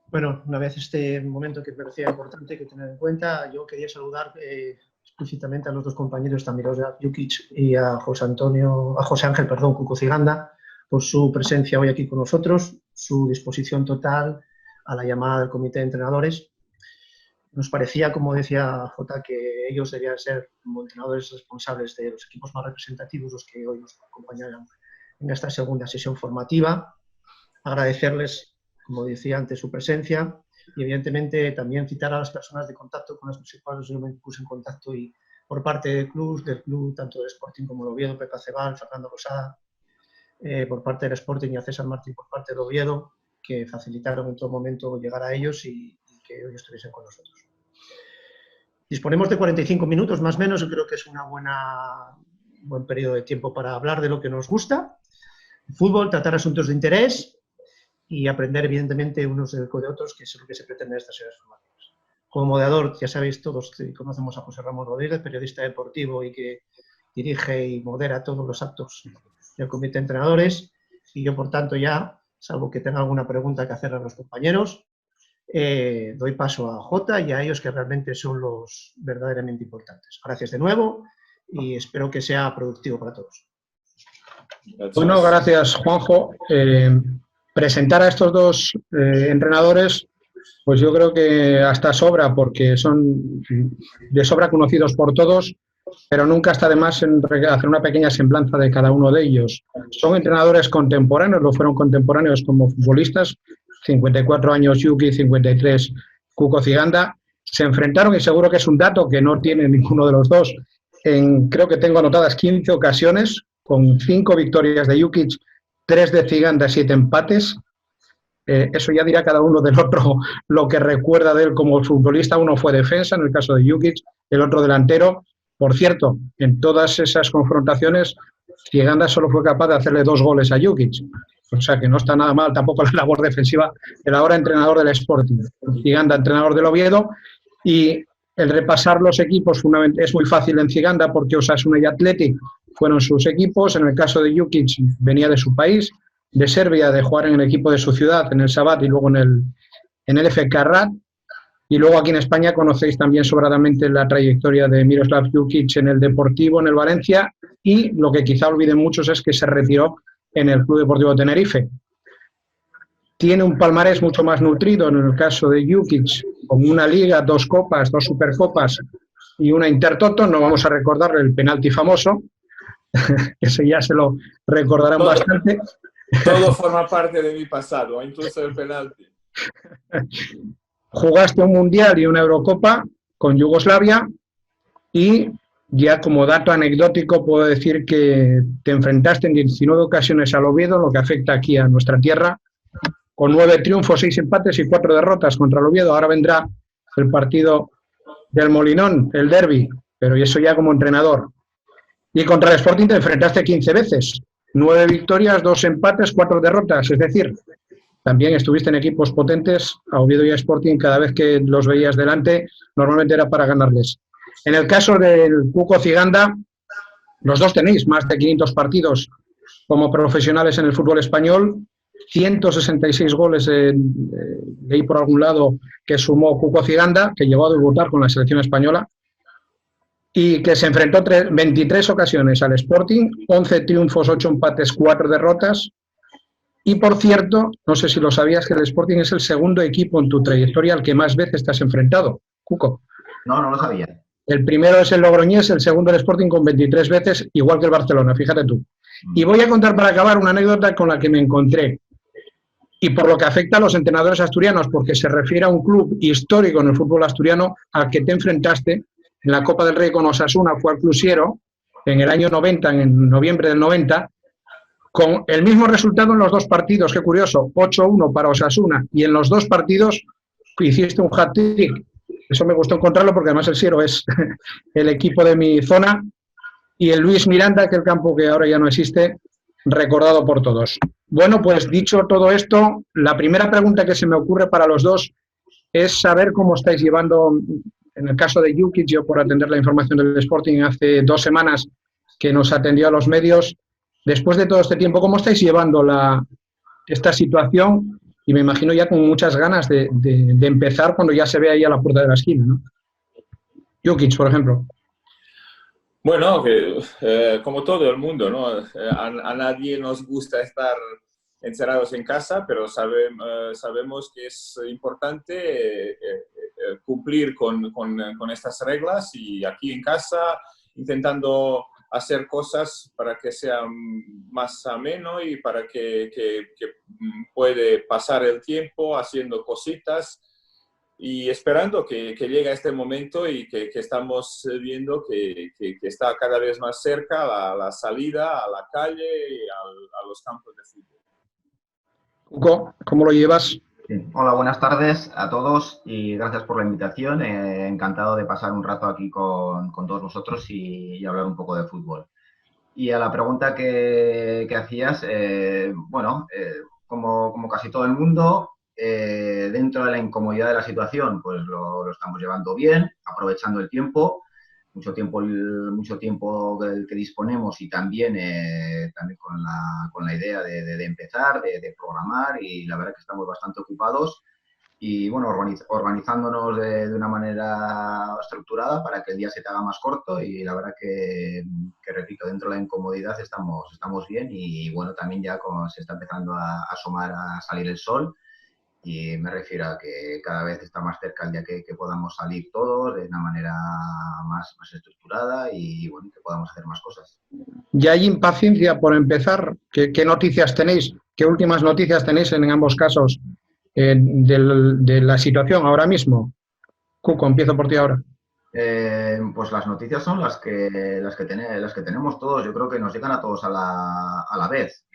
Bueno, una vez este momento que me parecía importante que tener en cuenta, yo quería saludar explícitamente a los dos compañeros, a Miroslav Jukic y a José Ángel, Cuco Ciganda, por su presencia hoy aquí con nosotros, su disposición total a la llamada del comité de entrenadores. Nos parecía, como decía Jota, que ellos deberían ser como entrenadores responsables de los equipos más representativos, los que hoy nos acompañarán en esta segunda sesión formativa. Agradecerles, como decía antes, su presencia y, evidentemente, también citar a las personas de contacto con las cuales yo me puse en contacto y por parte del club, tanto del Sporting como el Oviedo, Pepe Acebal, Fernando Rosada, por parte del Sporting y a César Martín por parte del Oviedo, que facilitaron en todo momento llegar a ellos y que hoy estuviesen con nosotros. Disponemos de 45 minutos más o menos, yo creo que es un buen periodo de tiempo para hablar de lo que nos gusta, el fútbol, tratar asuntos de interés y aprender, evidentemente, unos de otros, que es lo que se pretende en estas sesiones formativas. Como moderador, ya sabéis todos que conocemos a José Ramón Rodríguez, periodista deportivo y que dirige y modera todos los actos del comité de entrenadores, y yo, por tanto, ya, salvo que tenga alguna pregunta que hacer a los compañeros, doy paso a Jota y a ellos, que realmente son los verdaderamente importantes. Gracias de nuevo y espero que sea productivo para todos. Bueno, gracias, Juanjo. Presentar a estos dos entrenadores, pues yo creo que hasta sobra, porque son de sobra conocidos por todos, pero nunca está de más en hacer una pequeña semblanza de cada uno de ellos. Son entrenadores contemporáneos, lo fueron contemporáneos como futbolistas, 54 años Jukic, 53 Cuco Ciganda. Se enfrentaron, y seguro que es un dato que no tiene ninguno de los dos, creo que tengo anotadas 15 ocasiones, con 5 victorias de Jukic, 3 de Ciganda, 7 empates. Eso ya dirá cada uno del otro lo que recuerda de él como futbolista. Uno fue defensa, en el caso de Jukic, el otro delantero. Por cierto, en todas esas confrontaciones, Ciganda solo fue capaz de hacerle 2 goles a Jukic. O sea que no está nada mal tampoco la labor defensiva del ahora entrenador del Sporting. Ciganda, entrenador del Oviedo. Y el repasar los equipos es muy fácil en Ciganda, porque Osasuna y Athletic fueron sus equipos. En el caso de Jukic, venía de su país, de Serbia, de jugar en el equipo de su ciudad, en el Sabat, y luego en el FK Rat. Y luego aquí en España conocéis también sobradamente la trayectoria de Miroslav Jukic en el Deportivo, en el Valencia, y lo que quizá olviden muchos es que se retiró en el Club Deportivo Tenerife. Tiene un palmarés mucho más nutrido en el caso de Jukic, con una liga, 2 copas, 2 supercopas y una Intertoto. No vamos a recordarle el penalti famoso, eso ya se lo recordarán bastante. Todo forma parte de mi pasado, incluso el penalti. Jugaste un Mundial y una Eurocopa con Yugoslavia, y ya como dato anecdótico puedo decir que te enfrentaste en 19 ocasiones al Oviedo, lo que afecta aquí a nuestra tierra, con 9 triunfos, 6 empates y 4 derrotas contra el Oviedo. Ahora vendrá el partido del Molinón, el derbi, pero eso ya como entrenador. Y contra el Sporting te enfrentaste 15 veces, 9 victorias, 2 empates, 4 derrotas, es decir, también estuviste en equipos potentes, a Oviedo y a Sporting. Cada vez que los veías delante, normalmente era para ganarles. En el caso del Cuco Ciganda, los dos tenéis más de 500 partidos como profesionales en el fútbol español, 166 goles leí por algún lado que sumó Cuco Ciganda, que llegó a debutar con la selección española, y que se enfrentó 23 ocasiones al Sporting, 11 triunfos, 8 empates, 4 derrotas. Y, por cierto, no sé si lo sabías, que el Sporting es el segundo equipo en tu trayectoria al que más veces te has enfrentado, Cuco. No, no lo sabía. El primero es el Logroñés, el segundo el Sporting con 23 veces, igual que el Barcelona, fíjate tú. Y voy a contar para acabar una anécdota con la que me encontré, y por lo que afecta a los entrenadores asturianos, porque se refiere a un club histórico en el fútbol asturiano al que te enfrentaste en la Copa del Rey con Osasuna. Fue al Clusiero en el año 90, en noviembre del 90, con el mismo resultado en los 2 partidos. Qué curioso, 8-1 para Osasuna, y en los 2 partidos hiciste un hat-trick. Eso me gustó encontrarlo, porque además el Siero es el equipo de mi zona, y el Luis Miranda, que el campo que ahora ya no existe, recordado por todos. Bueno, pues dicho todo esto, la primera pregunta que se me ocurre para los dos es saber cómo estáis llevando, en el caso de Jukic, yo por atender la información del Sporting hace 2 semanas que nos atendió a los medios. Después de todo este tiempo, ¿cómo estáis llevando esta situación y me imagino ya con muchas ganas de empezar cuando ya se ve ahí a la puerta de la esquina, ¿no? Jukic, por ejemplo. Bueno, como todo el mundo, ¿no? A nadie nos gusta estar encerrados en casa, pero sabemos que es importante cumplir con estas reglas y aquí en casa intentando hacer cosas para que sea más ameno y para que puede pasar el tiempo haciendo cositas y esperando que llegue este momento y que estamos viendo que está cada vez más cerca la salida a la calle y a los campos de fútbol. Cuco, ¿cómo lo llevas? Sí. Hola, buenas tardes a todos y gracias por la invitación. Encantado de pasar un rato aquí con todos vosotros y hablar un poco de fútbol. Y a la pregunta que hacías, bueno, como casi todo el mundo, dentro de la incomodidad de la situación, pues lo estamos llevando bien, aprovechando el tiempo, mucho tiempo del que disponemos y también con la idea de empezar, de programar y la verdad que estamos bastante ocupados y bueno, organizándonos de una manera estructurada para que el día se te haga más corto y la verdad que repito, dentro de la incomodidad estamos bien y bueno, también ya se está empezando a asomar a salir el sol y me refiero a que cada vez está más cerca el día que podamos salir todos de una manera más estructurada y bueno, que podamos hacer más cosas. ¿Ya hay impaciencia por empezar? ¿Qué noticias tenéis? ¿Qué últimas noticias tenéis en ambos casos de la situación ahora mismo? Cuco, empiezo por ti ahora. Pues las noticias son las que tenemos todos. Yo creo que nos llegan a todos a la vez.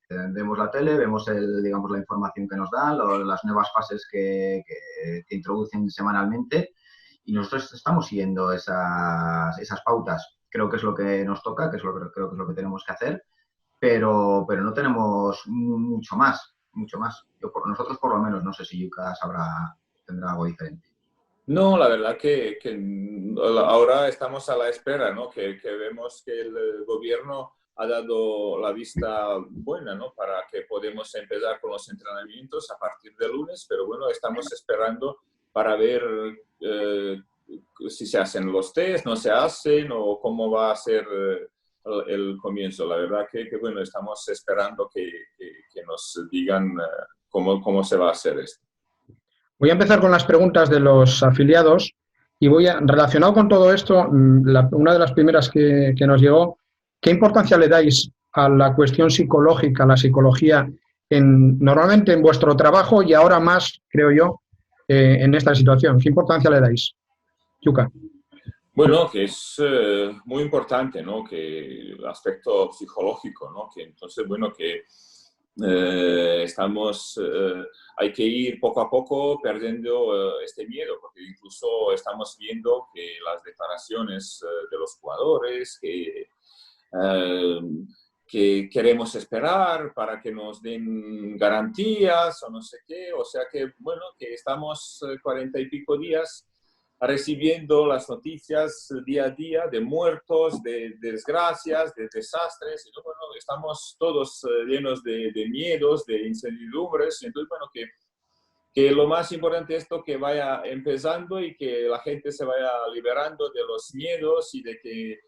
Vemos la tele, vemos digamos, la información que nos dan, las nuevas fases que introducen semanalmente y nosotros estamos siguiendo esas pautas. Creo que es lo que nos toca, creo que es lo que tenemos que hacer, pero no tenemos mucho más. Nosotros por lo menos, no sé si Yuka tendrá algo diferente. No, la verdad que ahora estamos a la espera, ¿no? Que vemos que el gobierno ha dado la vista buena, ¿no? Para que podamos empezar con los entrenamientos a partir de lunes, pero bueno, estamos esperando para ver si se hacen los test, no se hacen o cómo va a ser el comienzo. La verdad que bueno, estamos esperando que nos digan cómo se va a hacer esto. Voy a empezar con las preguntas de los afiliados y relacionado con todo esto, una de las primeras que nos llegó, ¿qué importancia le dais a la cuestión psicológica, a la psicología, normalmente en vuestro trabajo y ahora más, creo yo, en esta situación? ¿Qué importancia le dais? Yuka. Bueno, que es muy importante, ¿no? Que el aspecto psicológico, ¿no? Que entonces, bueno, que hay que ir poco a poco perdiendo este miedo, porque incluso estamos viendo que las declaraciones de los jugadores, que queremos esperar para que nos den garantías o no sé qué, o sea que, bueno, que estamos 40 y pico días recibiendo las noticias día a día de muertos, de desgracias, de desastres. Y bueno, estamos todos llenos de miedos, de incertidumbres. Entonces, bueno, que lo más importante es esto que vaya empezando y que la gente se vaya liberando de los miedos y de que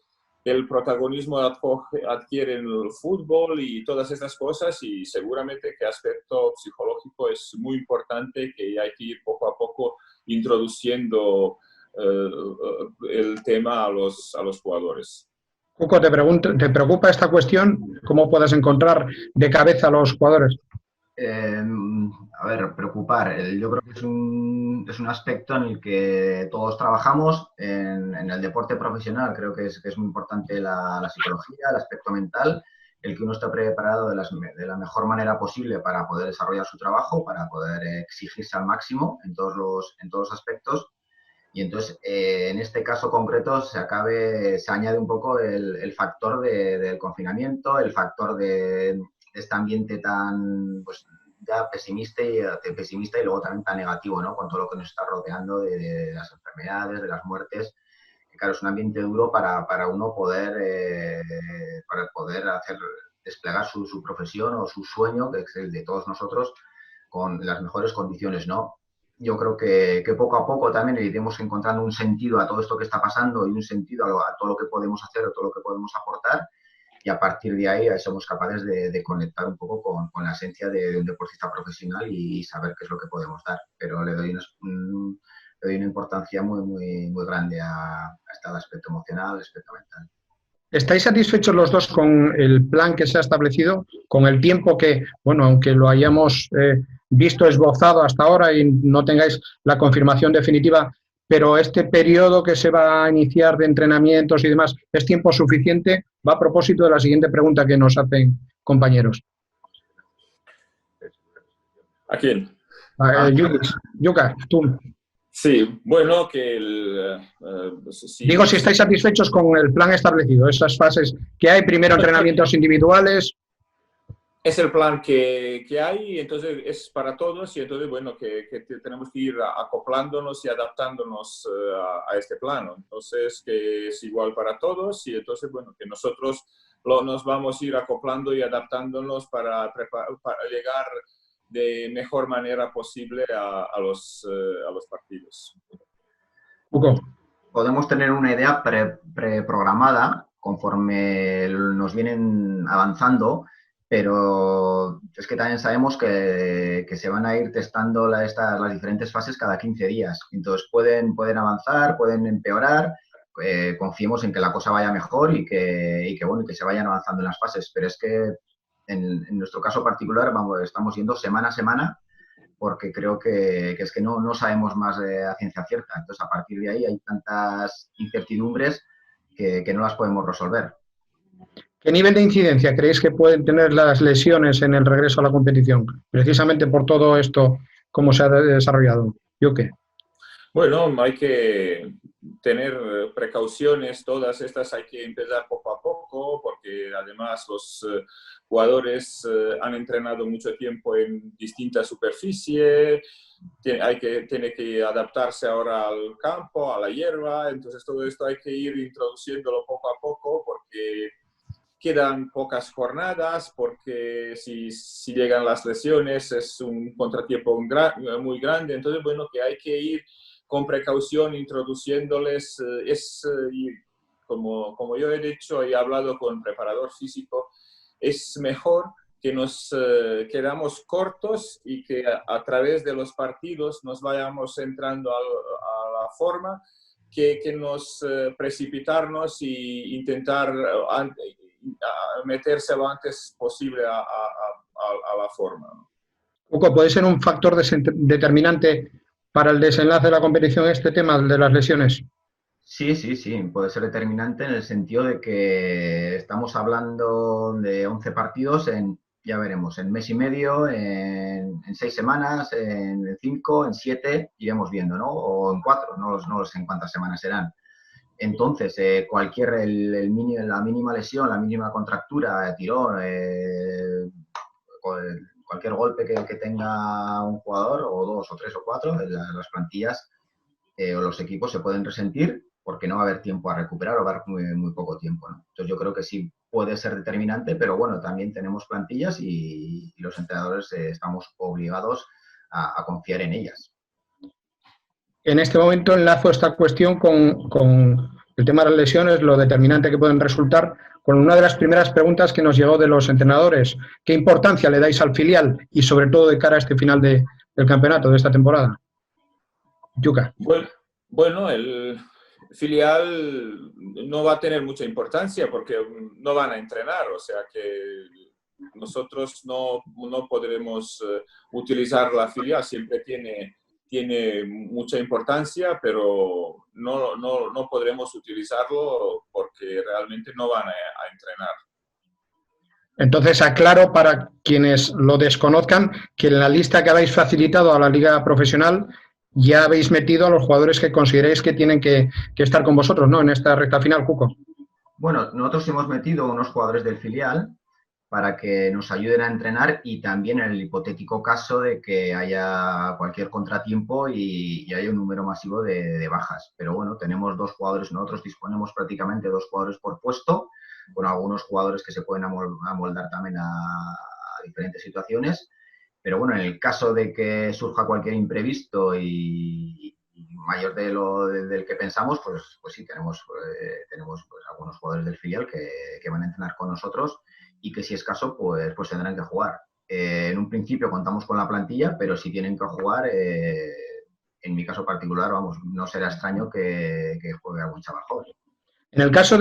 el protagonismo adquiere en el fútbol y todas estas cosas y seguramente que aspecto psicológico es muy importante, que hay que ir poco a poco introduciendo el tema a los jugadores. Cuco, ¿te preocupa esta cuestión? ¿Cómo puedes encontrar de cabeza a los jugadores? A ver, preocupar. Yo creo que es un aspecto en el que todos trabajamos. En el deporte profesional creo que es muy importante la psicología, el aspecto mental, el que uno esté preparado de la mejor manera posible para poder desarrollar su trabajo, para poder exigirse al máximo en todos los aspectos. Y entonces, en este caso concreto, se añade un poco el factor del confinamiento, el factor de este ambiente tan, pues, ya pesimista y luego también tan negativo, ¿no? Con todo lo que nos está rodeando de las enfermedades, de las muertes. Que, claro, es un ambiente duro para uno poder hacer desplegar su profesión o su sueño, que es el de todos nosotros, con las mejores condiciones, ¿no? Yo creo que poco a poco también iremos encontrando un sentido a todo esto que está pasando y un sentido a todo lo que podemos hacer, a todo lo que podemos aportar, y a partir de ahí somos capaces de conectar un poco con la esencia de un deportista profesional y saber qué es lo que podemos dar. Pero le doy una importancia muy grande a este aspecto emocional, al aspecto mental. ¿Estáis satisfechos los dos con el plan que se ha establecido, con el tiempo que, bueno, aunque lo hayamos visto esbozado hasta ahora y no tengáis la confirmación definitiva, pero este periodo que se va a iniciar de entrenamientos y demás, ¿es tiempo suficiente? Va a propósito de la siguiente pregunta que nos hacen compañeros. ¿A quién? Yuka, tú. Sí, bueno, que Digo, si estáis satisfechos con el plan establecido, esas fases que hay, primero entrenamientos individuales. Es el plan que hay, entonces es para todos, y entonces, bueno, que tenemos que ir acoplándonos y adaptándonos a este plano. Entonces, que es igual para todos, y entonces, bueno, que nosotros nos vamos a ir acoplando y adaptándonos para llegar de mejor manera posible a los partidos. Hugo. Podemos tener una idea preprogramada conforme nos vienen avanzando, pero es que también sabemos que se van a ir testando las diferentes fases cada 15 días. Entonces pueden avanzar, pueden empeorar. Confiemos en que la cosa vaya mejor y que se vayan avanzando en las fases. Pero es que en nuestro caso particular estamos yendo semana a semana, porque creo que es que no sabemos más a ciencia cierta. Entonces, a partir de ahí hay tantas incertidumbres que no las podemos resolver. ¿Qué nivel de incidencia creéis que pueden tener las lesiones en el regreso a la competición? Precisamente por todo esto, ¿cómo se ha desarrollado? ¿Yuke? Bueno, hay que tener precauciones, todas estas hay que empezar poco a poco, porque además los jugadores han entrenado mucho tiempo en distintas superficies, tiene que adaptarse ahora al campo, a la hierba, entonces todo esto hay que ir introduciéndolo poco a poco, porque quedan pocas jornadas, porque si llegan las lesiones es un contratiempo muy grande, entonces bueno, que hay que ir con precaución introduciéndoles, como yo he dicho y he hablado con el preparador físico, es mejor que nos quedamos cortos y que a través de los partidos nos vayamos entrando a la forma, que nos precipitarnos e intentar meterse lo antes posible a la forma. Hugo, ¿puede ser un factor determinante para el desenlace de la competición este tema de las lesiones? Sí, puede ser determinante en el sentido de que estamos hablando de 11 partidos ya veremos, en mes y medio, en 6 semanas, en 5, en 7, iremos viendo, ¿no? O en 4, no sé en cuántas semanas serán. Entonces, la mínima lesión, la mínima contractura, tirón, cualquier golpe que tenga un jugador, o 2, o 3, o 4, las plantillas o los equipos se pueden resentir porque no va a haber tiempo a recuperar o va a haber muy poco tiempo, ¿no? Entonces yo creo que sí puede ser determinante, pero bueno, también tenemos plantillas y los entrenadores estamos obligados a confiar en ellas. En este momento enlazo esta cuestión con el tema de las lesiones, lo determinante que pueden resultar, con una de las primeras preguntas que nos llegó de los entrenadores. ¿Qué importancia le dais al filial y sobre todo de cara a este final del campeonato de esta temporada? Yuka. Bueno, el filial no va a tener mucha importancia porque no van a entrenar, o sea que nosotros no podremos utilizar la filial, siempre tiene mucha importancia, pero no podremos utilizarlo porque realmente no van a entrenar. Entonces, aclaro para quienes lo desconozcan que en la lista que habéis facilitado a la Liga Profesional ya habéis metido a los jugadores que consideréis que tienen que estar con vosotros, ¿no? En esta recta final, Cuco. Bueno, nosotros hemos metido unos jugadores del filial para que nos ayuden a entrenar y también en el hipotético caso de que haya cualquier contratiempo y haya un número masivo de bajas. Pero bueno, tenemos 2 jugadores, nosotros disponemos prácticamente de 2 jugadores por puesto, con algunos jugadores que se pueden amoldar también a diferentes situaciones. Pero bueno, en el caso de que surja cualquier imprevisto y mayor del que pensamos, pues sí, tenemos pues, algunos jugadores del filial que van a entrenar con nosotros y que si es caso, pues tendrán que jugar. En un principio contamos con la plantilla, pero si tienen que jugar, en mi caso particular, vamos, no será extraño que juegue algún chaval joven. En el caso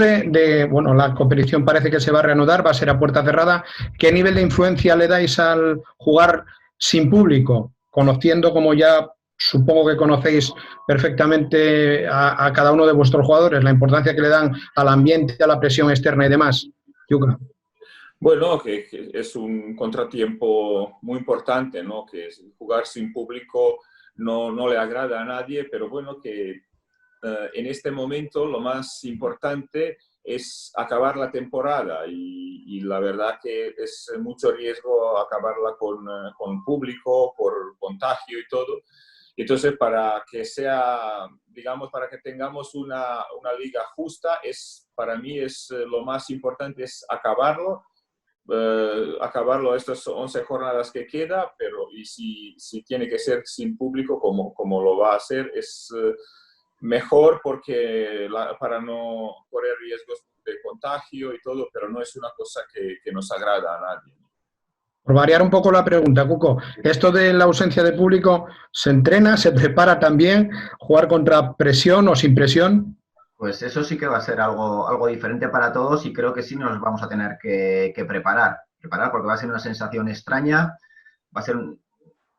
bueno, la competición parece que se va a reanudar, va a ser a puerta cerrada. ¿Qué nivel de influencia le dais al jugar sin público? Conociendo, como ya supongo que conocéis perfectamente a cada uno de vuestros jugadores, la importancia que le dan al ambiente, a la presión externa y demás. Yuka. Bueno, que es un contratiempo muy importante, ¿no? Que jugar sin público no le agrada a nadie, pero bueno, que en este momento lo más importante es acabar la temporada y la verdad que es mucho riesgo acabarla con público por contagio y todo. Entonces, para que sea, digamos, para que tengamos una liga justa, para mí es lo más importante es acabarlo estas 11 jornadas que queda, pero y si tiene que ser sin público, como lo va a hacer, es mejor porque para no correr riesgos de contagio y todo, pero no es una cosa que nos agrada a nadie. Por variar un poco la pregunta, Cuco, ¿esto de la ausencia de público se entrena, se prepara también, jugar contra presión o sin presión? Pues eso sí que va a ser algo diferente para todos y creo que sí nos vamos a tener que preparar porque va a ser una sensación extraña, va a ser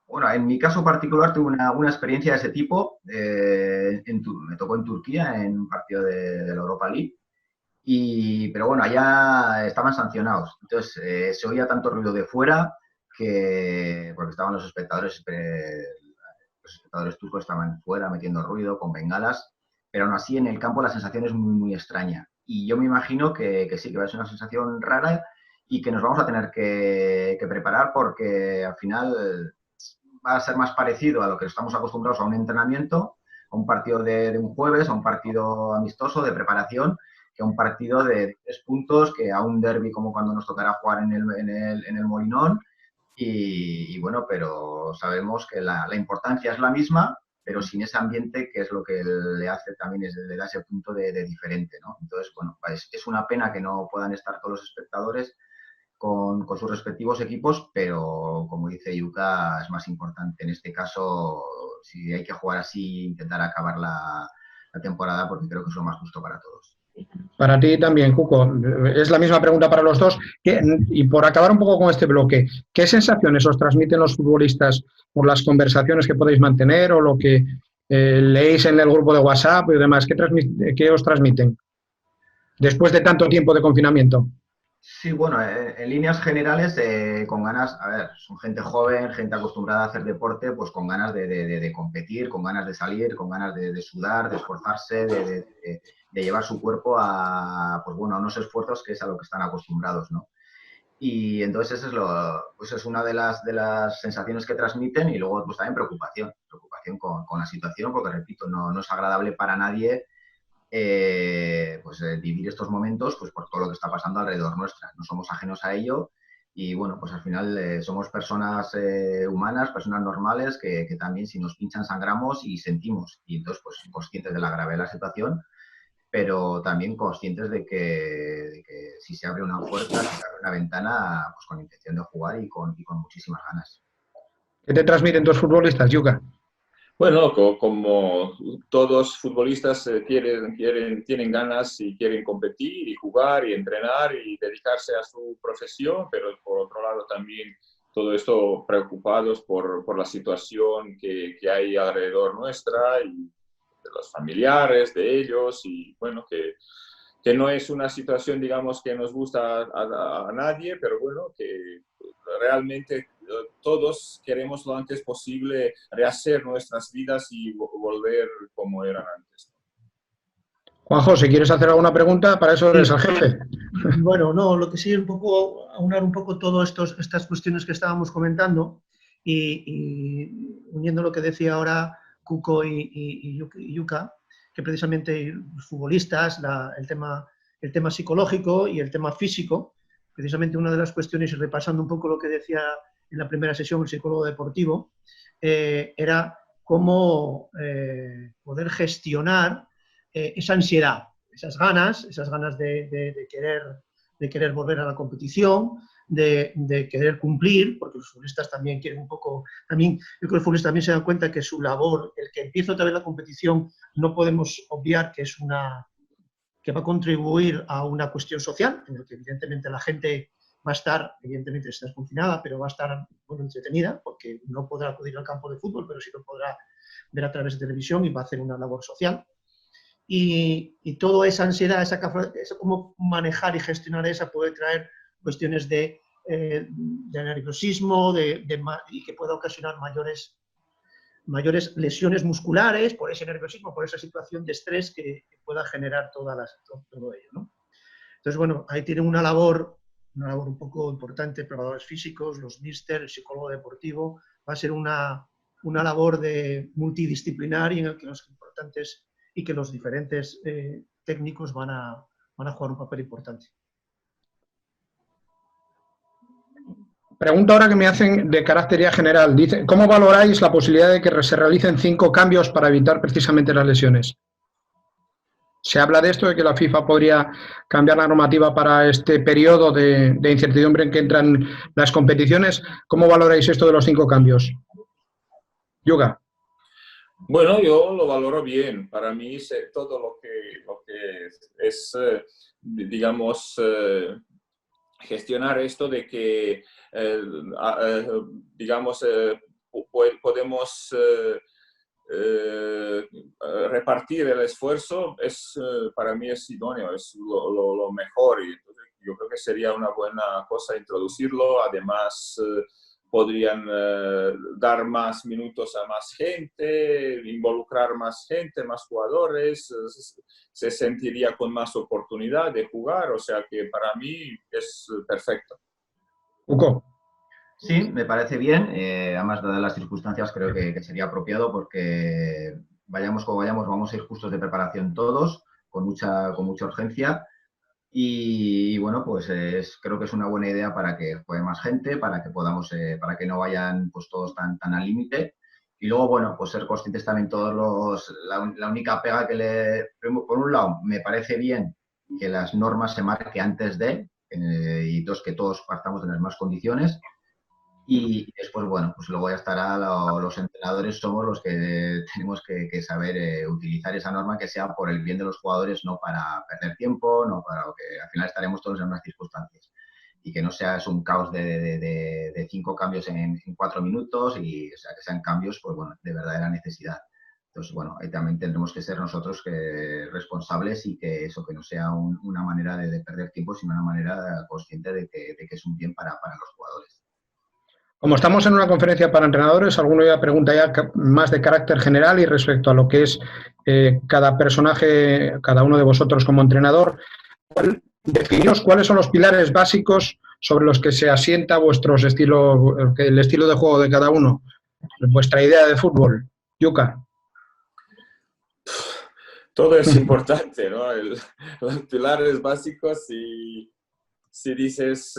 bueno, en mi caso particular tuve una experiencia de ese tipo, me tocó en Turquía en un partido de la Europa League, pero bueno, allá estaban sancionados, entonces se oía tanto ruido de fuera porque estaban los espectadores turcos estaban fuera metiendo ruido con bengalas, pero aún así en el campo la sensación es muy, muy extraña. Y yo me imagino que sí, que va a ser una sensación rara y que nos vamos a tener que preparar porque al final va a ser más parecido a lo que estamos acostumbrados a un entrenamiento, a un partido de un jueves, a un partido amistoso de preparación, que a un partido de 3 puntos, que a un derbi como cuando nos tocará jugar en el Molinón. Y bueno, pero sabemos que la importancia es la misma, pero sin ese ambiente, que es lo que le hace también, le da ese punto de diferente, ¿no? Entonces, bueno, es una pena que no puedan estar todos los espectadores con sus respectivos equipos, pero como dice Yuka, es más importante en este caso, si hay que jugar así, intentar acabar la temporada, porque creo que es lo más justo para todos. Para ti también, Cuco. Es la misma pregunta para los dos. Y por acabar un poco con este bloque, ¿qué sensaciones os transmiten los futbolistas por las conversaciones que podéis mantener o lo que leéis en el grupo de WhatsApp y demás? ¿Qué os transmiten después de tanto tiempo de confinamiento? Sí, bueno, en líneas generales, con ganas, a ver, son gente joven, gente acostumbrada a hacer deporte, pues con ganas de competir, con ganas de salir, con ganas de sudar, de esforzarse, de llevar su cuerpo pues bueno, a unos esfuerzos que es a lo que están acostumbrados, ¿no? Y entonces pues es una de las sensaciones que transmiten y luego pues también preocupación con la situación, porque repito, no es agradable para nadie vivir estos momentos pues por todo lo que está pasando alrededor nuestra. No somos ajenos a ello y bueno, pues al final somos personas humanas, personas normales que también si nos pinchan sangramos y sentimos y entonces pues conscientes de la gravedad de la situación, pero también conscientes de que si se abre una puerta, si se abre una ventana, pues con intención de jugar y con muchísimas ganas. ¿Qué te transmiten tus futbolistas, Yuka? Bueno, como todos futbolistas tienen ganas y quieren competir y jugar y entrenar y dedicarse a su profesión, pero por otro lado también todo esto preocupados por la situación que hay alrededor nuestra y de los familiares de ellos y bueno, que no es una situación, digamos, que nos gusta a nadie, pero bueno, que realmente todos queremos lo antes posible rehacer nuestras vidas y volver como eran antes. Juanjo, si quieres hacer alguna pregunta, para eso eres el jefe. Bueno, no, lo que sí es un poco, aunar un poco todas estas cuestiones que estábamos comentando y uniendo lo que decía ahora Cuco y Yuka, que precisamente los futbolistas, el tema psicológico y el tema físico, precisamente una de las cuestiones, y repasando un poco lo que decía en la primera sesión el psicólogo deportivo, era cómo poder gestionar esa ansiedad, esas ganas de querer volver a la competición, de querer cumplir, porque los futbolistas también quieren un poco, también, yo creo que los futbolistas también se dan cuenta que su labor, el que empiece otra vez la competición, no podemos obviar que es que va a contribuir a una cuestión social, en la que evidentemente la gente va a estar, evidentemente está confinada, pero va a estar bueno, entretenida, porque no podrá acudir al campo de fútbol, pero sí lo podrá ver a través de televisión y va a hacer una labor social. Y toda esa ansiedad, cómo manejar y gestionar esa puede traer cuestiones de nerviosismo y que pueda ocasionar mayores lesiones musculares por ese nerviosismo, por esa situación de estrés que pueda generar todo ello, ¿no? Entonces, bueno, ahí tienen una labor un poco importante, preparadores físicos, los míster, el psicólogo deportivo, va a ser una labor multidisciplinar en la que los importantes y que los diferentes técnicos van a jugar un papel importante. Pregunta ahora que me hacen de carácter ya general. Dice, ¿cómo valoráis la posibilidad de que se realicen 5 cambios para evitar precisamente las lesiones? Se habla de esto, de que la FIFA podría cambiar la normativa para este periodo de incertidumbre en que entran las competiciones. ¿Cómo valoráis esto de los 5 cambios? Yuga. Bueno, yo lo valoro bien. Para mí todo lo que es digamos, gestionar esto de que, digamos, podemos repartir el esfuerzo, para mí es idóneo, es lo mejor. Y entonces yo creo que sería una buena cosa introducirlo. Además, podrían dar más minutos a más gente, involucrar más gente, más jugadores, se sentiría con más oportunidad de jugar, o sea que para mí es perfecto. Uco. Sí, me parece bien, además dadas las circunstancias creo que sería apropiado porque vayamos como vayamos, vamos a ir justos de preparación todos, con mucha urgencia. Y bueno, pues creo que es una buena idea para que juegue más gente, para que podamos, para que no vayan pues todos tan al límite. Y luego, bueno, pues ser conscientes también todos la única pega por un lado, me parece bien que las normas se marquen antes y dos, que todos partamos de las mismas condiciones. Y después, bueno, pues luego ya estará los entrenadores, somos los que tenemos que saber utilizar esa norma que sea por el bien de los jugadores, no para perder tiempo, no para que al final estaremos todos en unas circunstancias. Y que no sea un caos de 5 cambios en 4 minutos, y o sea, que sean cambios, pues bueno, de verdadera necesidad. Entonces, bueno, ahí también tendremos que ser nosotros responsables y que eso que no sea una manera de perder tiempo, sino una manera consciente de que es un bien para los jugadores. Como estamos en una conferencia para entrenadores, alguno ya pregunta ya más de carácter general y respecto a lo que es cada personaje, cada uno de vosotros como entrenador. Definiros cuáles son los pilares básicos sobre los que se asienta el estilo de juego de cada uno, vuestra idea de fútbol. Yuka. Todo es importante, ¿no? Los pilares básicos, y si dices,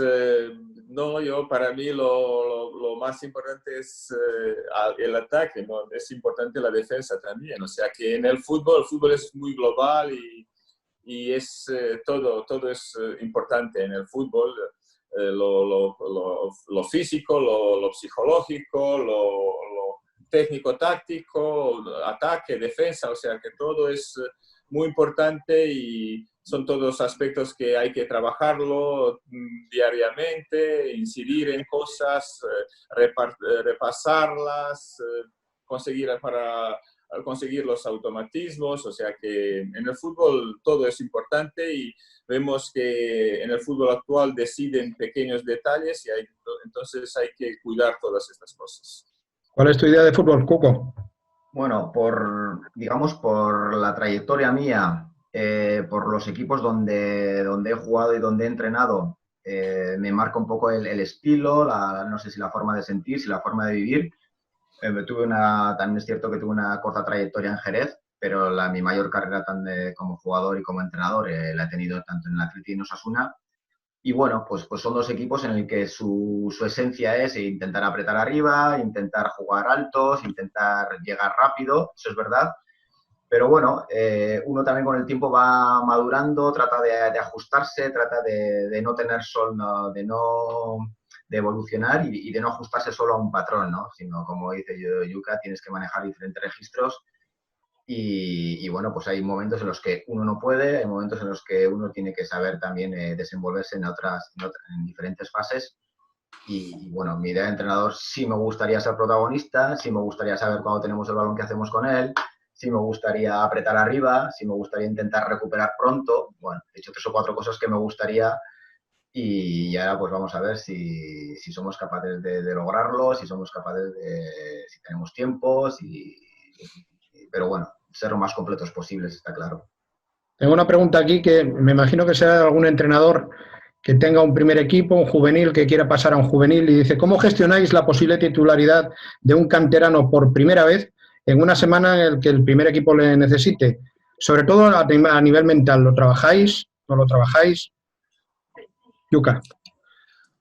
no, para mí lo más importante es el ataque, ¿no? Es importante la defensa también. O sea que en el fútbol es muy global y es todo es importante en el fútbol. Lo físico, lo psicológico, lo técnico-táctico, ataque, defensa, o sea que todo es muy importante y son todos aspectos que hay que trabajarlo diariamente, incidir en cosas, repasarlas, conseguir los automatismos, o sea que en el fútbol todo es importante y vemos que en el fútbol actual deciden pequeños detalles y entonces hay que cuidar todas estas cosas. ¿Cuál es tu idea de fútbol, Cuco? Bueno, por la trayectoria mía, por los equipos donde he jugado y donde he entrenado, me marca un poco el estilo, no sé si la forma de sentir, si la forma de vivir. También es cierto que tuve una corta trayectoria en Jerez, pero mi mayor carrera como jugador y como entrenador la he tenido tanto en el Athletic y en Osasuna. Y bueno, pues son dos equipos en el que su esencia es intentar apretar arriba, intentar jugar altos, intentar llegar rápido, eso es verdad. Pero bueno, uno también con el tiempo va madurando, trata de ajustarse, trata de no tener solo, de evolucionar y de no ajustarse solo a un patrón, ¿no? Sino, como dice Yuka, tienes que manejar diferentes registros y bueno, pues hay momentos en los que uno no puede, hay momentos en los que uno tiene que saber también desenvolverse en diferentes fases. Y bueno, mi idea de entrenador, sí me gustaría ser protagonista, sí me gustaría saber cuando tenemos el balón qué hacemos con él, sí me gustaría apretar arriba, sí me gustaría intentar recuperar pronto. Bueno, he hecho 3 o 4 cosas que me gustaría y ahora pues vamos a ver si somos capaces de lograrlo, si somos capaces si tenemos tiempo, pero bueno, ser lo más completos posibles, está claro. Tengo una pregunta aquí que me imagino que sea de algún entrenador que tenga un primer equipo, un juvenil, que quiera pasar a un juvenil y dice, ¿cómo gestionáis la posible titularidad de un canterano por primera vez en una semana en la que el primer equipo le necesite? Sobre todo a nivel mental, ¿lo trabajáis? ¿No lo trabajáis? Yuka.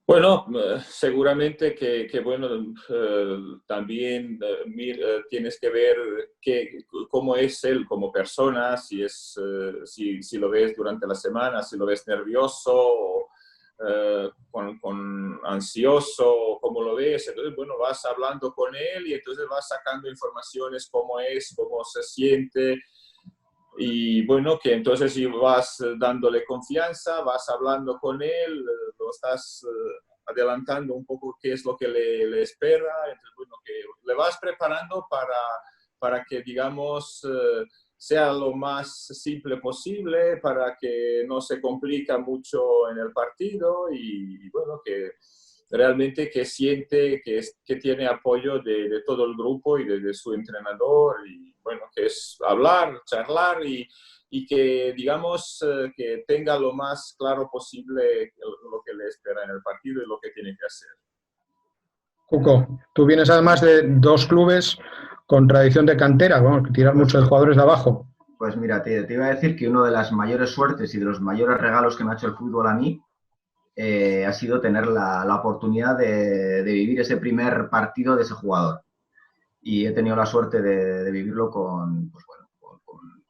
Bueno, seguramente que bueno, también tienes que ver cómo es él como persona, si lo ves durante la semana, si lo ves nervioso, con ansioso, cómo lo ves. Entonces, bueno, vas hablando con él y entonces vas sacando informaciones, cómo es, cómo se siente. Y bueno, que entonces si vas dándole confianza, vas hablando con él, lo estás adelantando un poco qué es lo que le espera, entonces bueno, que le vas preparando para que, digamos, sea lo más simple posible, para que no se complica mucho en el partido y bueno, que realmente que siente que tiene apoyo de todo el grupo y de su entrenador y bueno, que es hablar, charlar y que digamos que tenga lo más claro posible lo que le espera en el partido y lo que tiene que hacer. Cuco, tú vienes además de 2 clubes con tradición de cantera, bueno, que tiran mucho de jugadores de abajo. Pues mira, te iba a decir que una de las mayores suertes y de los mayores regalos que me ha hecho el fútbol a mí ha sido tener la oportunidad de vivir ese primer partido de ese jugador. Y he tenido la suerte de vivirlo pues bueno,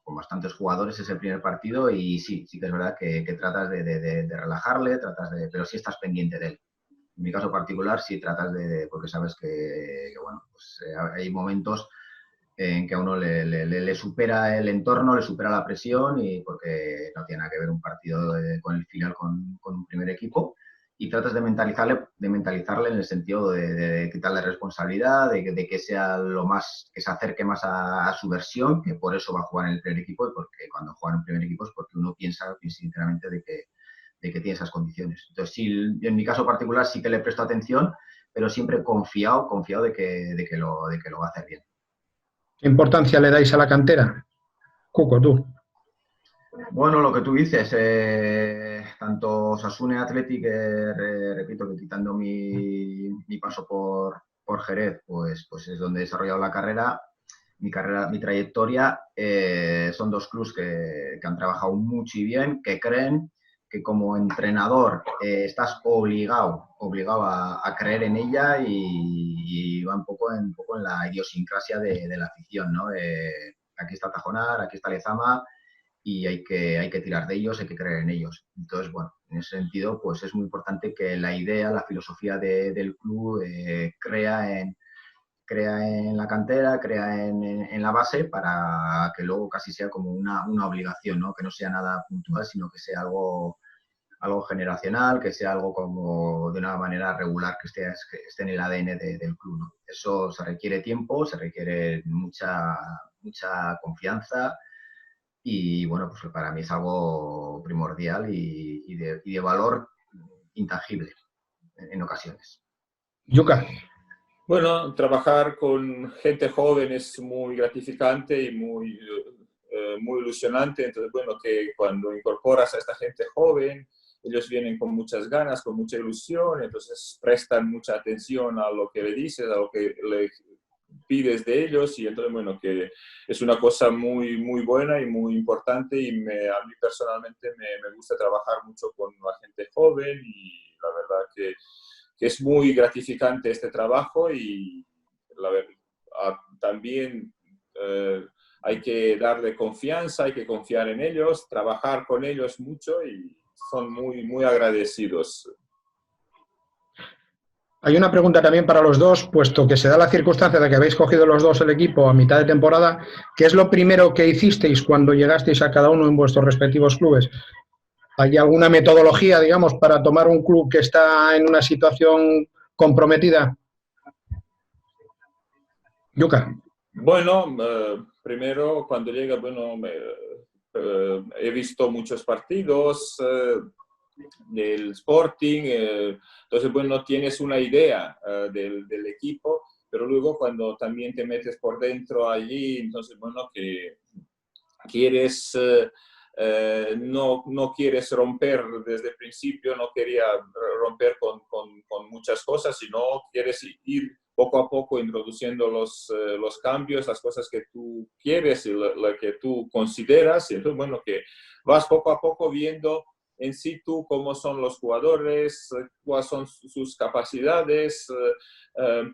con bastantes jugadores ese primer partido y sí que es verdad que tratas de relajarle, pero sí estás pendiente de él. En mi caso particular sí tratas porque sabes que bueno, pues hay momentos en que a uno le supera el entorno, le supera la presión y porque no tiene nada que ver un partido con el final con un primer equipo y tratas de mentalizarle en el sentido de quitarle responsabilidad, de que sea que se acerque más a su versión, que por eso va a jugar en el primer equipo y porque cuando juega en el primer equipo es porque uno piensa sinceramente de que tiene esas condiciones. Entonces, sí, en mi caso particular sí que le presto atención, pero siempre confiado de que lo va a hacer bien. ¿Qué importancia le dais a la cantera? Cuco, tú. Bueno, lo que tú dices, tanto Osasuna Athletic, repito que quitando mi paso por Jerez, pues es donde he desarrollado la carrera, mi trayectoria, son 2 clubes que han trabajado mucho y bien, que creen que como entrenador estás obligado a creer en ella y va un poco en la idiosincrasia de la afición, ¿no? Aquí está Tajonar, aquí está Lezama y hay que tirar de ellos, hay que creer en ellos. Entonces, bueno, en ese sentido, pues es muy importante que la idea, la filosofía del club crea en la cantera, crea en la base para que luego casi sea como una obligación, ¿no? Que no sea nada puntual, sino que sea algo generacional, que sea algo como de una manera regular, que esté en el ADN del club, ¿no? Eso se requiere tiempo, se requiere mucha confianza y bueno, pues para mí es algo primordial y de valor intangible en ocasiones. Yuka. Bueno, trabajar con gente joven es muy gratificante y muy ilusionante. Entonces, bueno, que cuando incorporas a esta gente joven, ellos vienen con muchas ganas, con mucha ilusión, entonces prestan mucha atención a lo que le dices, a lo que pides de ellos, y entonces, bueno, que es una cosa muy, muy buena y muy importante, y a mí personalmente me gusta trabajar mucho con la gente joven, y la verdad que es muy gratificante este trabajo, y la verdad, también hay que darle confianza, hay que confiar en ellos, trabajar con ellos mucho, y son muy, muy agradecidos. Hay una pregunta también para los dos, puesto que se da la circunstancia de que habéis cogido los dos el equipo a mitad de temporada. ¿Qué es lo primero que hicisteis cuando llegasteis a cada uno en vuestros respectivos clubes? ¿Hay alguna metodología, digamos, para tomar un club que está en una situación comprometida? Yuka. Bueno, primero cuando llega, bueno, he visto muchos partidos del Sporting, entonces, bueno, tienes una idea del equipo, pero luego cuando también te metes por dentro allí, entonces, bueno, que quieres, no quieres romper desde el principio, no quería romper con muchas cosas, sino quieres ir poco a poco introduciendo los cambios, las cosas que tú quieres y lo que tú consideras, y entonces, bueno, que vas poco a poco viendo en situ cómo son los jugadores, cuáles son sus capacidades,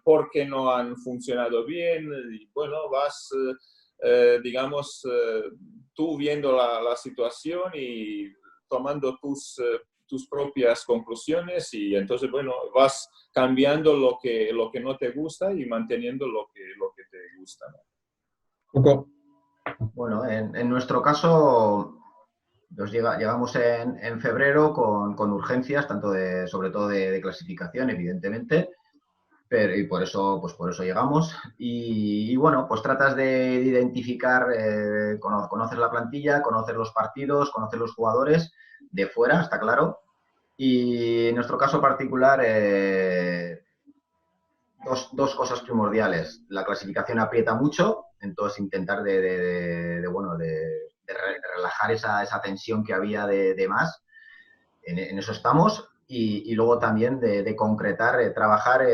por qué no han funcionado bien, y bueno, vas, digamos, tú viendo la situación y tomando tus propias conclusiones, y entonces, bueno, vas cambiando lo que no te gusta y manteniendo lo que te gusta, ¿no? Bueno, en nuestro caso, llegamos en febrero con urgencias, tanto sobre todo de clasificación, evidentemente, y por eso llegamos. Y bueno, pues tratas de identificar, conoces la plantilla, conoces los partidos, conoces los jugadores de fuera, está claro. Y en nuestro caso particular, dos cosas primordiales. La clasificación aprieta mucho, entonces intentar de relajar esa tensión que había de más. En eso estamos. Y luego también de concretar, trabajar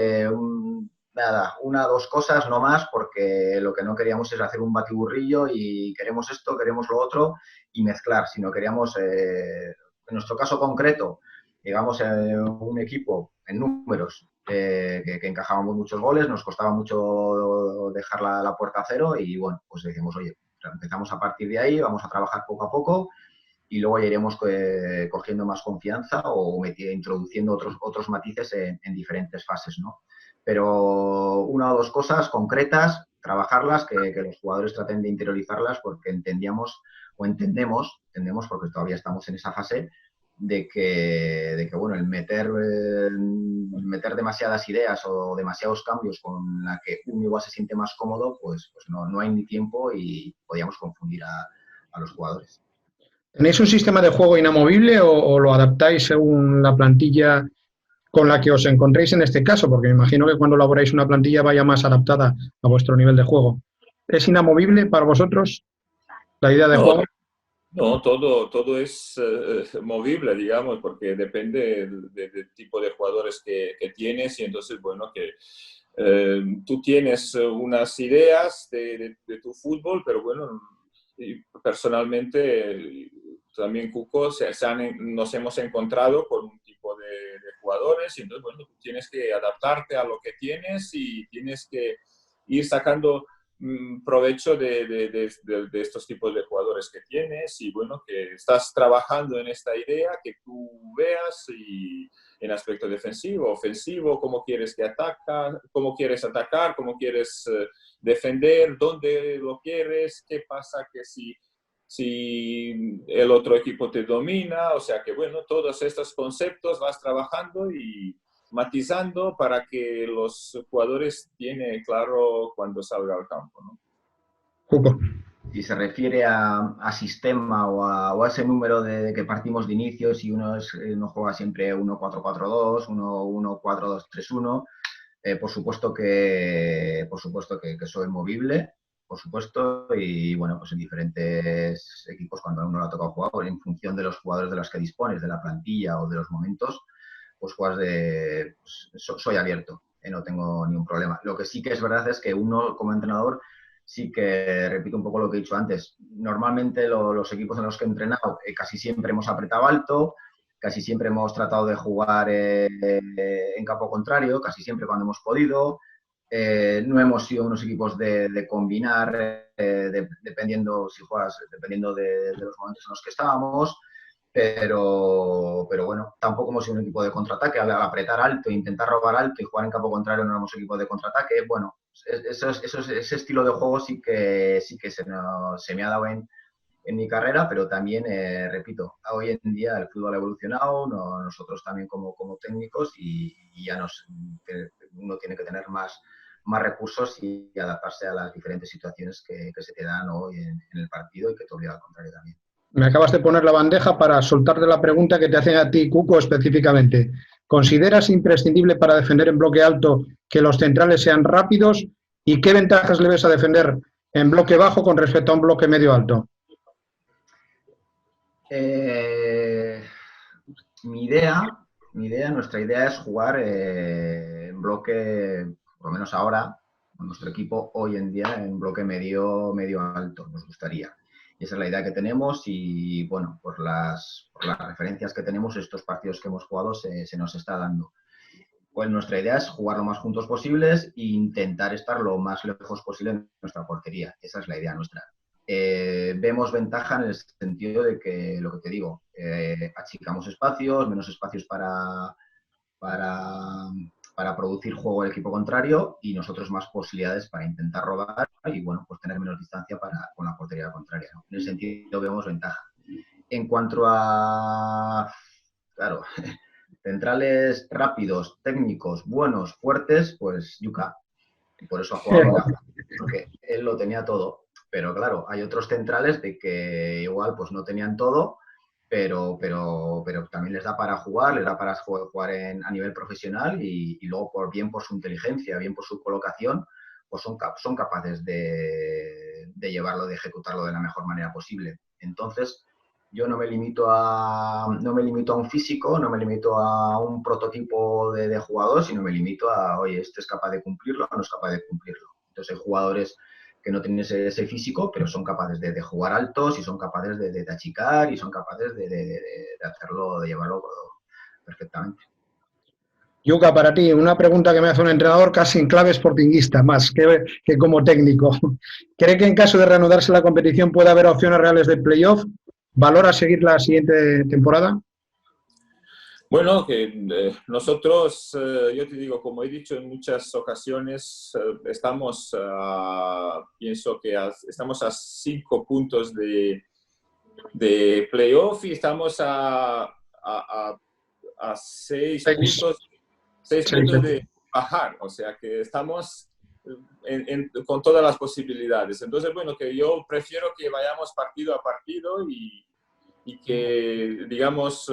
una o dos cosas, no más, porque lo que no queríamos es hacer un batiburrillo y queremos esto, queremos lo otro y mezclar, sino queríamos, en nuestro caso concreto, llegamos a un equipo en números que encajábamos muchos goles, nos costaba mucho dejar la puerta a cero, y bueno, pues decimos, oye, empezamos a partir de ahí, vamos a trabajar poco a poco y luego ya iremos cogiendo más confianza o introduciendo otros matices en diferentes fases, ¿no? Pero una o dos cosas concretas, trabajarlas, que los jugadores traten de interiorizarlas, porque entendemos, porque todavía estamos en esa fase, de que bueno, el meter demasiadas ideas o demasiados cambios con la que uno igual se siente más cómodo, pues no hay ni tiempo y podíamos confundir a los jugadores. ¿Tenéis un sistema de juego inamovible o lo adaptáis según la plantilla con la que os encontréis en este caso? Porque me imagino que cuando elaboráis una plantilla vaya más adaptada a vuestro nivel de juego. ¿Es inamovible para vosotros la idea de juego? No, todo es movible, digamos, porque depende del tipo de jugadores que tienes, y entonces, bueno, que tú tienes unas ideas de tu fútbol, pero bueno, personalmente también Cuco nos hemos encontrado con un tipo de jugadores, y entonces, bueno, tú tienes que adaptarte a lo que tienes y tienes que ir sacando provecho de estos tipos de jugadores que tienes, y bueno, que estás trabajando en esta idea que tú veas, y en aspecto defensivo, ofensivo, cómo quieres cómo quieres atacar, cómo quieres defender, dónde lo quieres, qué pasa que si el otro equipo te domina, o sea que bueno, todos estos conceptos vas trabajando y matizando para que los jugadores tienen claro cuando salga al campo, ¿no? Cuco. Si se refiere a sistema o a ese número de que partimos de inicio, si uno juega siempre 1-4-4-2, 1-1-4-2-3-1, por supuesto que soy movible, por supuesto, y bueno, pues en diferentes equipos, cuando a uno le ha tocado jugar, pues en función de los jugadores de los que dispones, de la plantilla o de los momentos, pues juegas soy abierto. no tengo ningún problema. Lo que sí que es verdad es que uno, como entrenador, sí que repito un poco lo que he dicho antes. Normalmente los equipos en los que he entrenado casi siempre hemos apretado alto, casi siempre hemos tratado de jugar en campo contrario, casi siempre cuando hemos podido. No hemos sido unos equipos de combinar, dependiendo si juegas, dependiendo de los momentos en los que estábamos. Pero bueno, tampoco hemos sido un equipo de contraataque. Al apretar alto, intentar robar alto y jugar en campo contrario no éramos equipo de contraataque. Bueno, ese estilo de juego sí que se me ha dado en mi carrera, pero también, repito, hoy en día el fútbol ha evolucionado, nosotros también como técnicos y ya uno tiene que tener más recursos y adaptarse a las diferentes situaciones que se te dan hoy en el partido y que te obliga al contrario también. Me acabas de poner la bandeja para soltarte la pregunta que te hacen a ti, Cuco, específicamente. ¿Consideras imprescindible para defender en bloque alto que los centrales sean rápidos? ¿Y qué ventajas le ves a defender en bloque bajo con respecto a un bloque medio alto? Nuestra idea es jugar en bloque, por lo menos ahora, con nuestro equipo hoy en día, en bloque medio alto, nos gustaría. Y esa es la idea que tenemos y, bueno, por las referencias que tenemos, estos partidos que hemos jugado se nos está dando. Pues nuestra idea es jugar lo más juntos posibles e intentar estar lo más lejos posible de nuestra portería. Esa es la idea nuestra. Vemos ventaja en el sentido de que, lo que te digo, achicamos espacios, menos espacios para producir juego del equipo contrario y nosotros más posibilidades para intentar robar y, bueno, pues tener menos distancia con la portería contraria, ¿no? En ese sentido vemos ventaja. En cuanto a, claro, centrales rápidos, técnicos, buenos, fuertes, pues Yuka. Y por eso ha jugado en Gaza, porque él lo tenía todo. Pero claro, hay otros centrales de que igual pues no tenían todo, pero también les da para jugar, les da para jugar a nivel profesional y luego bien por su inteligencia, bien por su colocación, pues son capaces de llevarlo, de ejecutarlo de la mejor manera posible. Entonces, yo no me limito a un físico, no me limito a un prototipo de jugador, sino me limito a, oye, este es capaz de cumplirlo o no es capaz de cumplirlo. Entonces hay jugadores que no tienen ese físico, pero son capaces de jugar altos y son capaces de achicar y son capaces de hacerlo, de llevarlo perfectamente. Yuka, para ti, una pregunta que me hace un entrenador casi en clave sportinguista, más que como técnico. ¿Cree que en caso de reanudarse la competición puede haber opciones reales de playoff? ¿Valora seguir la siguiente temporada? Bueno, que nosotros, yo te digo, como he dicho en muchas ocasiones, pienso que estamos a 5 puntos de playoff y estamos a 6 puntos de bajar. O sea que estamos con todas las posibilidades. Entonces, bueno, que yo prefiero que vayamos partido a partido y que, digamos,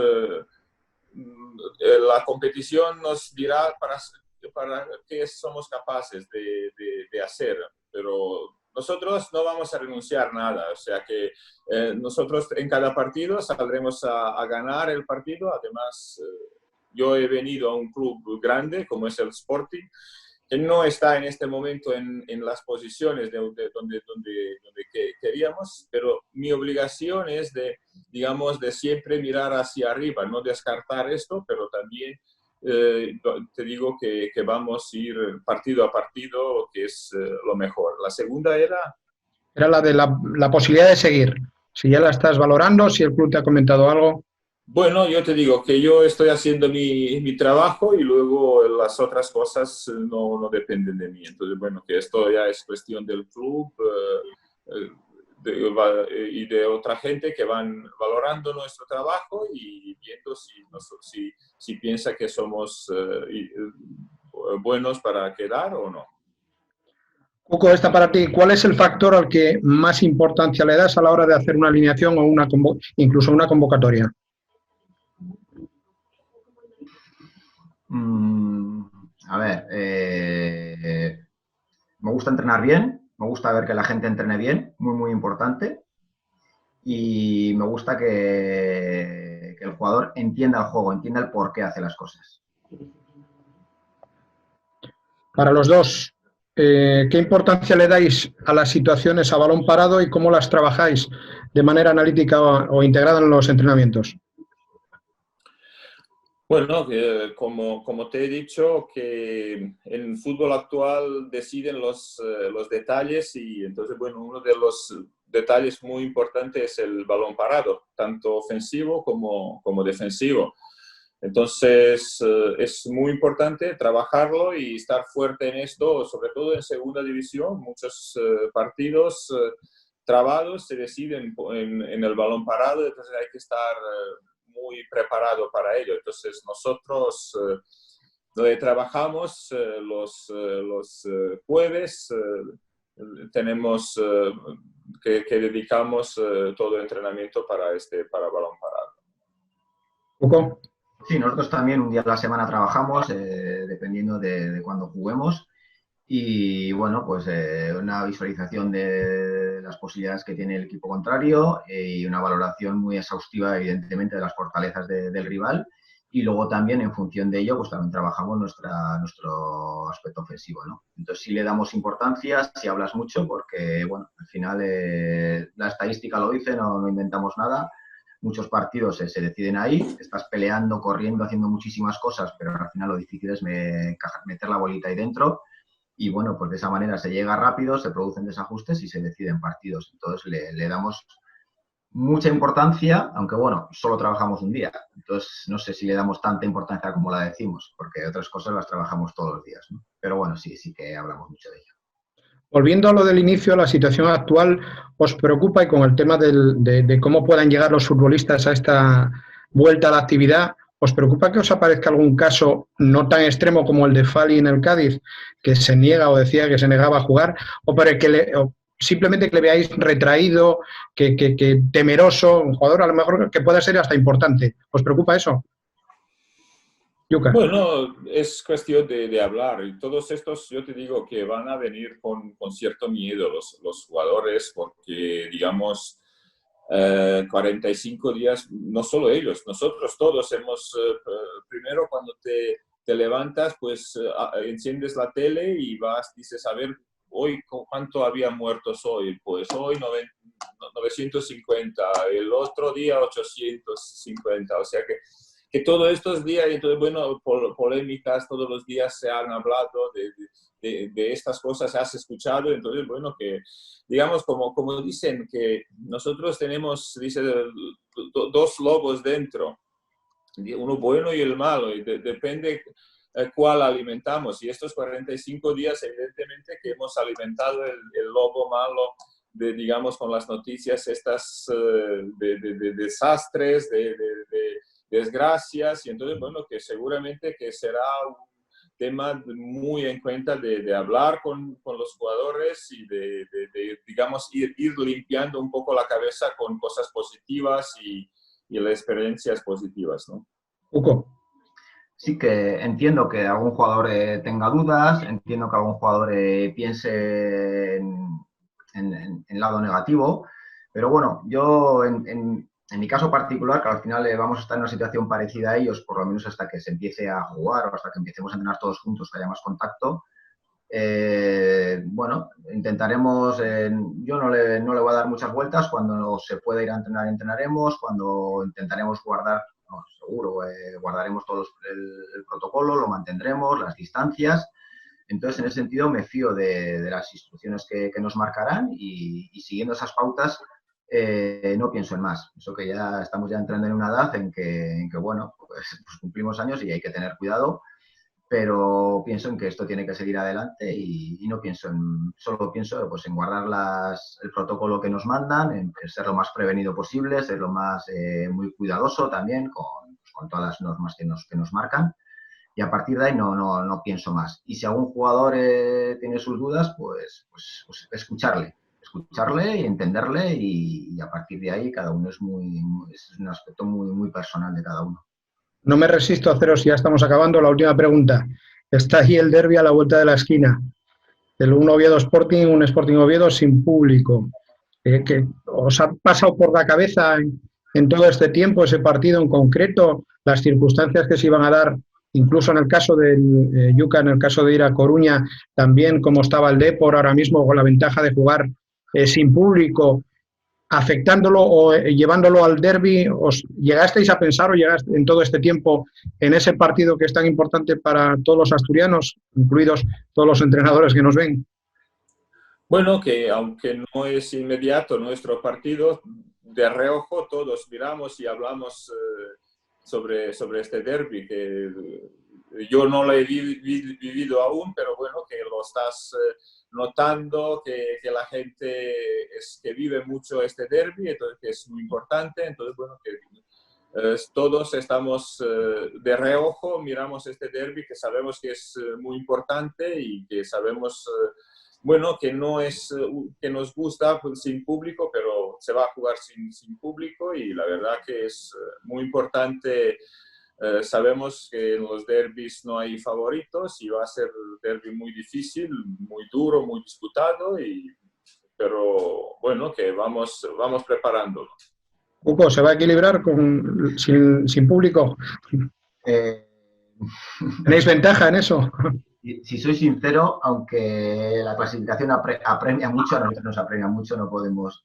la competición nos dirá para qué somos capaces de hacer, pero nosotros no vamos a renunciar a nada, o sea que nosotros en cada partido saldremos a ganar el partido. Además, yo he venido a un club grande como es el Sporting, que no está en este momento en las posiciones donde queríamos, pero mi obligación es digamos, de siempre mirar hacia arriba, no descartar esto, pero también te digo que vamos a ir partido a partido, que es lo mejor. La segunda era la de la posibilidad de seguir. Si ya la estás valorando, si el club te ha comentado algo. Bueno, yo te digo que yo estoy haciendo mi trabajo y luego las otras cosas no dependen de mí. Entonces, bueno, que esto ya es cuestión del club y de otra gente que van valorando nuestro trabajo y viendo si piensa que somos buenos para quedar o no. Cuco, esta para ti, ¿cuál es el factor al que más importancia le das a la hora de hacer una alineación o incluso una convocatoria? A ver, me gusta entrenar bien, me gusta ver que la gente entrene bien, muy, muy importante. Y me gusta que el jugador entienda el juego, entienda el por qué hace las cosas. para los dos. ¿Qué importancia le dais a las situaciones a balón parado y cómo las trabajáis de manera analítica o integrada en los entrenamientos? Bueno, como te he dicho, que en fútbol actual deciden los detalles y entonces, bueno, uno de los detalles muy importantes es el balón parado, tanto ofensivo como defensivo. Entonces, es muy importante trabajarlo y estar fuerte en esto, sobre todo en segunda división. Muchos partidos trabados se deciden en el balón parado, entonces hay que estar muy preparado para ello. Entonces, nosotros trabajamos los jueves, tenemos que dedicamos todo el entrenamiento para balón parado. ¿Poco? Sí, nosotros también un día a la semana trabajamos, dependiendo de cuándo juguemos. Y bueno, pues una visualización de las posibilidades que tiene el equipo contrario y una valoración muy exhaustiva, evidentemente, de las fortalezas del rival. Y luego también, en función de ello, pues también trabajamos nuestro aspecto ofensivo, ¿no? Entonces sí le damos importancia, sí hablas mucho, porque bueno, al final la estadística lo dice, no inventamos nada. Muchos partidos se deciden ahí, estás peleando, corriendo, haciendo muchísimas cosas, pero al final lo difícil es meter la bolita ahí dentro. Y bueno, pues de esa manera se llega rápido, se producen desajustes y se deciden partidos. Entonces le damos mucha importancia, aunque bueno, solo trabajamos un día. Entonces no sé si le damos tanta importancia como la decimos, porque otras cosas las trabajamos todos los días, ¿no? Pero bueno, sí que hablamos mucho de ello. Volviendo a lo del inicio, la situación actual os preocupa, y con el tema de cómo puedan llegar los futbolistas a esta vuelta a la actividad, ¿os preocupa que os aparezca algún caso no tan extremo como el de Fali en el Cádiz, que se niega o decía que se negaba a jugar, o simplemente que le veáis retraído, que temeroso, un jugador a lo mejor que pueda ser hasta importante? ¿Os preocupa eso? Yuka. Bueno, es cuestión de hablar. Y todos estos, yo te digo que van a venir con cierto miedo los jugadores, porque, digamos, 45 días, no solo ellos, nosotros todos hemos, primero cuando te levantas, pues enciendes la tele y dices, a ver, hoy cuánto había muertos hoy. Pues hoy 950, el otro día 850, o sea que todos estos días, entonces, bueno, polémicas, todos los días se han hablado de estas cosas, has escuchado, entonces, bueno, que digamos, como dicen, que nosotros tenemos, dice, dos lobos dentro, uno bueno y el malo, y depende cuál alimentamos, y estos 45 días, evidentemente, que hemos alimentado el lobo malo, digamos, con las noticias estas de desastres, de desgracias, y entonces, bueno, que seguramente que será un tema muy en cuenta de hablar con los jugadores y digamos, ir limpiando un poco la cabeza con cosas positivas y las experiencias positivas, ¿no? Hugo. Sí que entiendo que algún jugador tenga dudas, entiendo que algún jugador piense en lado negativo, pero bueno, yo en mi caso particular, que al final vamos a estar en una situación parecida a ellos, por lo menos hasta que se empiece a jugar o hasta que empecemos a entrenar todos juntos, que haya más contacto, bueno, intentaremos, yo no le voy a dar muchas vueltas, cuando se pueda ir a entrenar, entrenaremos, cuando intentaremos guardar, no, seguro, guardaremos todos el protocolo, lo mantendremos, las distancias. Entonces, en ese sentido, me fío de las instrucciones que nos marcarán y siguiendo esas pautas, no pienso en más. Eso que ya estamos entrando en una edad en que bueno, pues cumplimos años y hay que tener cuidado, pero pienso en que esto tiene que seguir adelante y no pienso solo pienso pues en guardar el protocolo que nos mandan, en ser lo más prevenido posible, ser lo más muy cuidadoso también con todas las normas que nos marcan. Y a partir de ahí no pienso más. Y si algún jugador tiene sus dudas, pues escucharle y entenderle y a partir de ahí cada uno es un aspecto muy personal de cada uno. No me resisto a haceros, ya estamos acabando, la última pregunta. Está ahí el derbi a la vuelta de la esquina. Un Oviedo Sporting, un Sporting Oviedo sin público. ¿Que os ha pasado por la cabeza en todo este tiempo ese partido en concreto, las circunstancias que se iban a dar incluso en el caso del Yuca, en el caso de ir a Coruña, también como estaba el Depor ahora mismo con la ventaja de jugar sin público, afectándolo o llevándolo al derbi, ¿os llegasteis a pensar o llegaste en todo este tiempo en ese partido que es tan importante para todos los asturianos, incluidos todos los entrenadores que nos ven? Bueno, que aunque no es inmediato nuestro partido, de reojo todos miramos y hablamos sobre este derbi, que yo no lo he vivido aún, pero bueno, que lo estás notando, que la gente que vive mucho este derbi, entonces que es muy importante, entonces bueno, que todos estamos de reojo, miramos este derbi que sabemos que es muy importante y que sabemos, bueno, que no es que nos gusta sin público, pero se va a jugar sin público y la verdad que es muy importante. Sabemos que en los derbis no hay favoritos y va a ser un derbi muy difícil, muy duro, muy disputado, pero bueno, que vamos preparándolo. Cuco, ¿se va a equilibrar sin público? ¿Tenéis ventaja en eso? Si soy sincero, aunque la clasificación apremia mucho, a nosotros nos apremia mucho, no podemos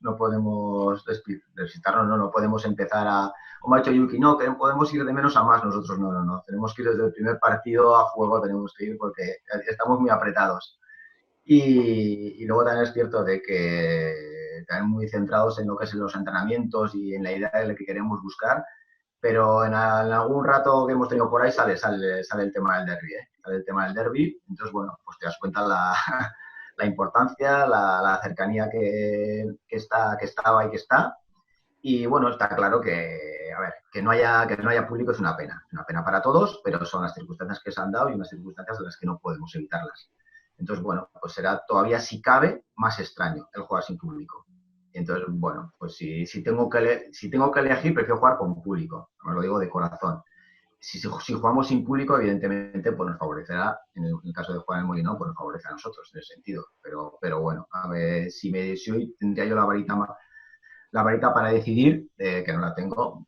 despistarnos, no podemos empezar a, como ha dicho Yuki, no, que podemos ir de menos a más, nosotros no, tenemos que ir desde el primer partido a juego, tenemos que ir porque estamos muy apretados. Y luego también es cierto de que están muy centrados en lo que es los entrenamientos y en la idea de lo que queremos buscar, pero en algún rato que hemos tenido por ahí sale el tema del derbi, sale el tema del derbi, entonces bueno, pues te das cuenta la importancia, la cercanía que estaba y que está, y bueno, está claro que, a ver, que no haya público es una pena para todos, pero son las circunstancias que se han dado y unas circunstancias de las que no podemos evitarlas. Entonces, bueno, pues será todavía, si cabe, más extraño el jugar sin público. Entonces, bueno, pues si tengo que elegir, prefiero jugar con público, me lo digo de corazón. Si jugamos sin público, evidentemente, pues nos favorecerá, en el caso de jugar en el Molinón, pues nos favorece a nosotros en ese sentido. Pero bueno, a ver, si hoy tendría yo la varita para decidir, que no la tengo,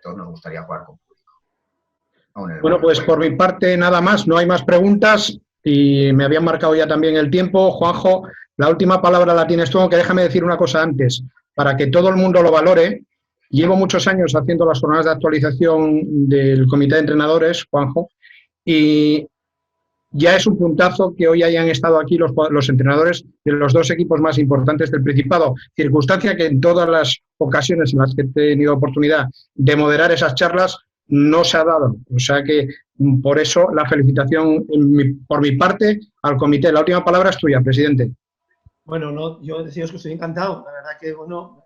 todos nos gustaría jugar con público. Bueno, pues por mi parte nada más, no hay más preguntas y me habían marcado ya también el tiempo. Juanjo, la última palabra la tienes tú, aunque déjame decir una cosa antes, para que todo el mundo lo valore. Llevo muchos años haciendo las jornadas de actualización del comité de entrenadores, Juanjo, y ya es un puntazo que hoy hayan estado aquí los entrenadores de los dos equipos más importantes del Principado, circunstancia que en todas las ocasiones en las que he tenido oportunidad de moderar esas charlas no se ha dado. O sea que por eso la felicitación por mi parte al comité. La última palabra es tuya, presidente. Bueno, no, yo deciros que estoy encantado. La verdad que, bueno,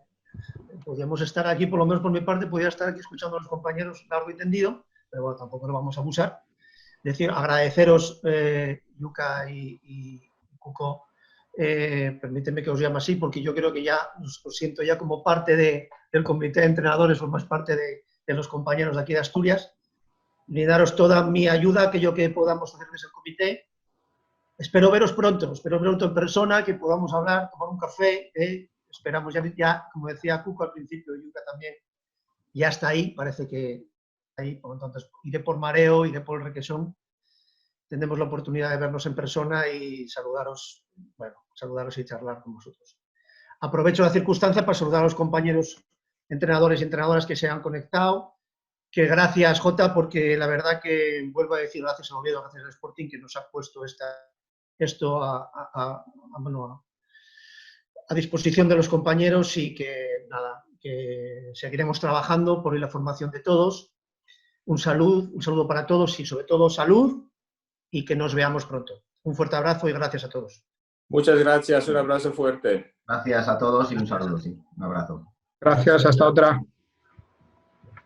podríamos estar aquí, por lo menos por mi parte, podría estar aquí escuchando a los compañeros largo y tendido, pero bueno, tampoco nos vamos a abusar. Es decir, agradeceros, Yuka y Cuco, permíteme que os llame así, porque yo creo que ya os siento ya como parte del comité de entrenadores, o más parte de los compañeros de aquí de Asturias, y daros toda mi ayuda, aquello que podamos hacer desde el comité. Espero veros pronto en persona, que podamos hablar, tomar un café, esperamos ya, como decía Cuco al principio, Yuka también, ya está ahí, parece que ahí, entonces iré por mareo, iré por el requesón, tendremos la oportunidad de vernos en persona y saludaros y charlar con vosotros. Aprovecho la circunstancia para saludar a los compañeros entrenadores y entrenadoras que se han conectado, que gracias, Jota, porque la verdad que, vuelvo a decir, gracias a Oviedo, gracias al Sporting, que nos ha puesto esto a disposición de los compañeros y que, nada, que seguiremos trabajando por la formación de todos. Un saludo para todos y sobre todo salud y que nos veamos pronto. Un fuerte abrazo y gracias a todos. Muchas gracias, un abrazo fuerte. Gracias a todos y un saludo, sí, un abrazo. Gracias, hasta otra.